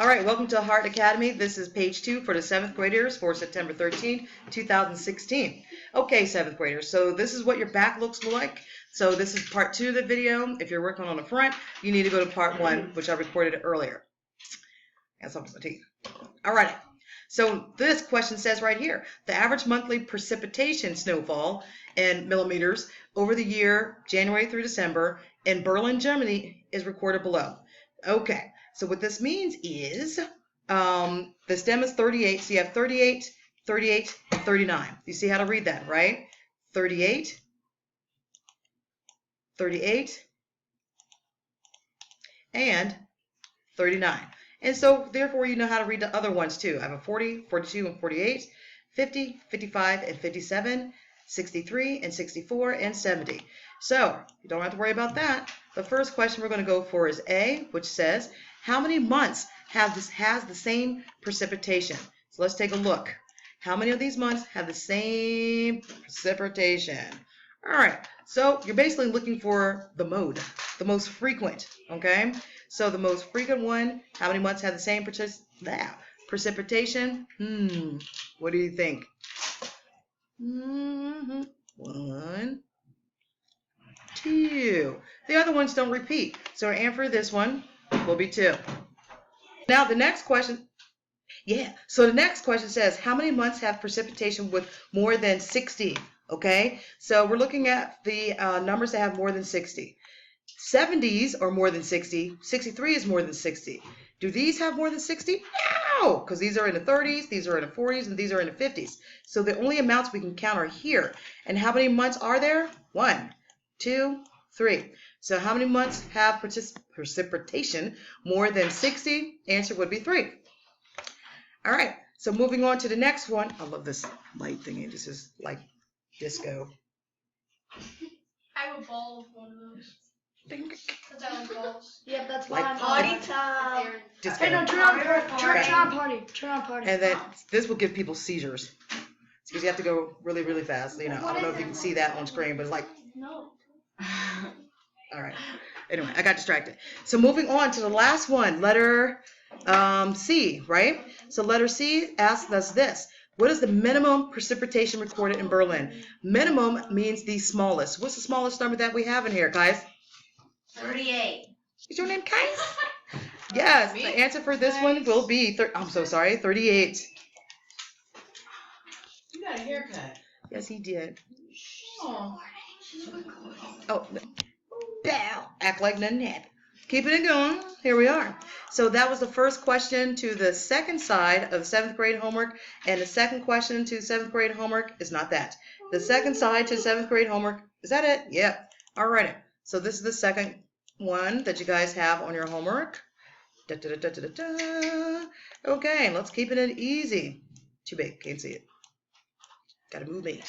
All right, welcome to Heart Academy. This is page 2 for the 7th graders for September 13th, 2016. Okay, 7th graders, so this is what your back looks like. So this is part 2 of the video. If you're working on the front, you need to go to part 1, which I recorded earlier. Got something in my teeth. All right, so this question says right here, the average monthly precipitation snowfall in millimeters over the year January through December in Berlin, Germany is recorded below. Okay. So what this means is the stem is 38. So you have 38, 38, 39. You see how to read that, right? 38, 38, and 39. And so therefore you know how to read the other ones too. I have a 40, 42, and 48, 50, 55, and 57, 63, and 64, and 70. So you don't have to worry about that. The first question we're going to go for is A, which says, how many months has the same precipitation? So let's take a look. How many of these months have the same precipitation? All right, so you're basically looking for the mode, the most frequent, okay? So the most frequent one, how many months have the same precipitation? What do you think? 1, 2. The other ones don't repeat. So our answer for this one will be 2. Now the next question, so the next question says, how many months have precipitation with more than 60? Okay, so we're looking at the numbers that have more than 60. 70s are more than 60. 63 is more than 60. Do these have more than 60? No, because these are in the 30s, these are in the 40s, and these are in the 50s. So the only amounts we can count are here. And how many months are there? 1, 2, 3. So how many months have precipitation more than 60? Answer would be 3. All right, so moving on to the next one. I love this light thingy. This is like disco. I have a ball with one of those. That's I like balls. Yep, that's like why Party time. disco. Hey, no, turn on party. Turn on party. And then this will give people seizures. It's because you have to go really, really fast. You know, I don't know if you can see that on screen, but it's like, No. all right. Anyway, I got distracted. So moving on to the last one, letter C, right? So letter C asks us this. What is the minimum precipitation recorded in Berlin? Minimum means the smallest. What's the smallest number that we have in here, guys? 38. Is your name Kais? Yes, the answer for this one will be, I'm so sorry, 38. You got a haircut. Yes, he did. Oh. Oh, bow. Act like nothing happened. Keeping it going. Here we are. So that was the first question to the second side of the 7th grade homework. And the second question to 7th grade homework is not that. The second side to 7th grade homework, is that it? Yep. All right. So this is the second one that you guys have on your homework. Da, da, da, da, da, da. Okay, let's keep it easy. Too big. Can't see it. Gotta move me.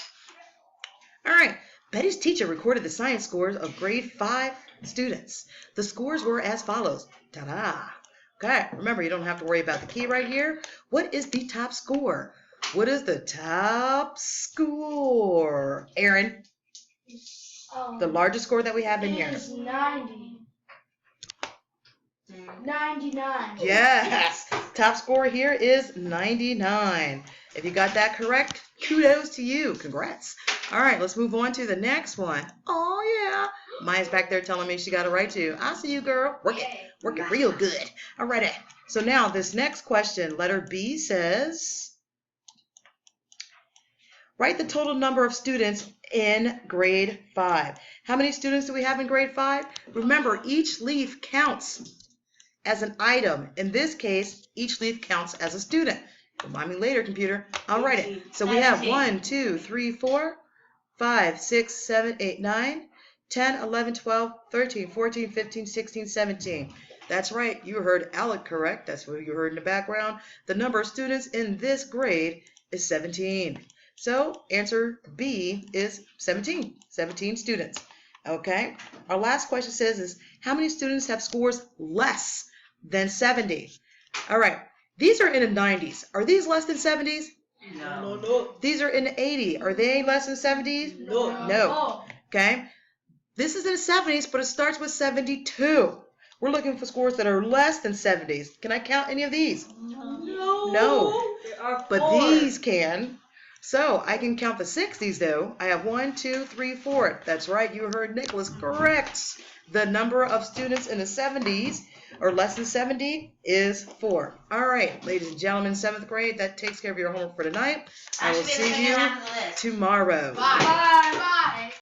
All right. Betty's teacher recorded the science scores of grade 5 students. The scores were as follows. Ta-da! Okay, remember you don't have to worry about the key right here. What is the top score? What is the top score? Aaron, the largest score that we have in here. It is 90. 99. Yes, top score here is 99. If you got that correct, kudos to you. Congrats. All right, let's move on to the next one. Oh, yeah. Maya's back there telling me she got it right, too. I see you, girl. Work it real good. All righty. So now this next question, letter B says, write the total number of students in grade 5. How many students do we have in grade 5? Remember, each leaf counts as an item. In this case, each leaf counts as a student. Remind me later, computer. I'll write it. So we have 1, 2, 3, 4, 5, 6, 7, 8, 9, 10, 11, 12, 13, 14, 15, 16, 17. That's right. You heard Alec correct. That's what you heard in the background. The number of students in this grade is 17. So answer B is 17. 17 students. Okay. Our last question says is how many students have scores less than 70? All right. These are in the 90s. Are these less than 70s? No. These are in the 80s. Are they less than 70s? No. No. Okay. This is in the 70s, but it starts with 72. We're looking for scores that are less than 70s. Can I count any of these? No. No. There are But 4. these can. So I can count the 60s though. I have 1, 2, 3, 4. That's right. You heard Nicholas correct. The number of students in the 70s or less than 70 is 4. All right, ladies and gentlemen, 7th grade, that takes care of your homework for tonight. I will see you tomorrow. Bye. Bye.